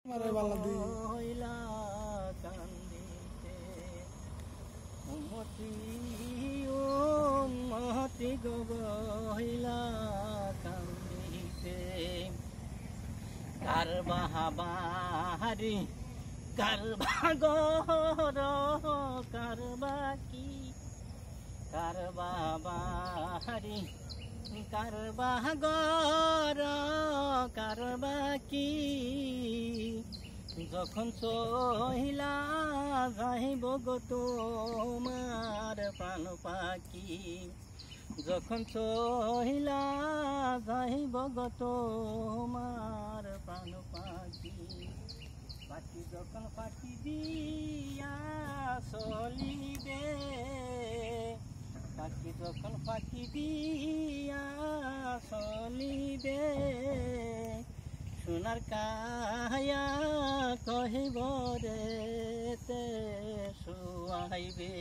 হইলা কান্দিতে উম্মতি উম্মতি গবইলা কান্দিতে কার বাহাবারি কার বাগর কার বাকি কার বাবারি কার বাগর কার বাকি যখন সহিলা যাইব গো তোমার প্রাণ পাখি যখন সহিলা যাইব গো তোমার প্রাণ পাখি পাখি যখন পাখি দিয়া চলিবে পাখি যখন পাখি দিয়া চলিবে সোনার কায়া কহিব রে তে শুয়াইবে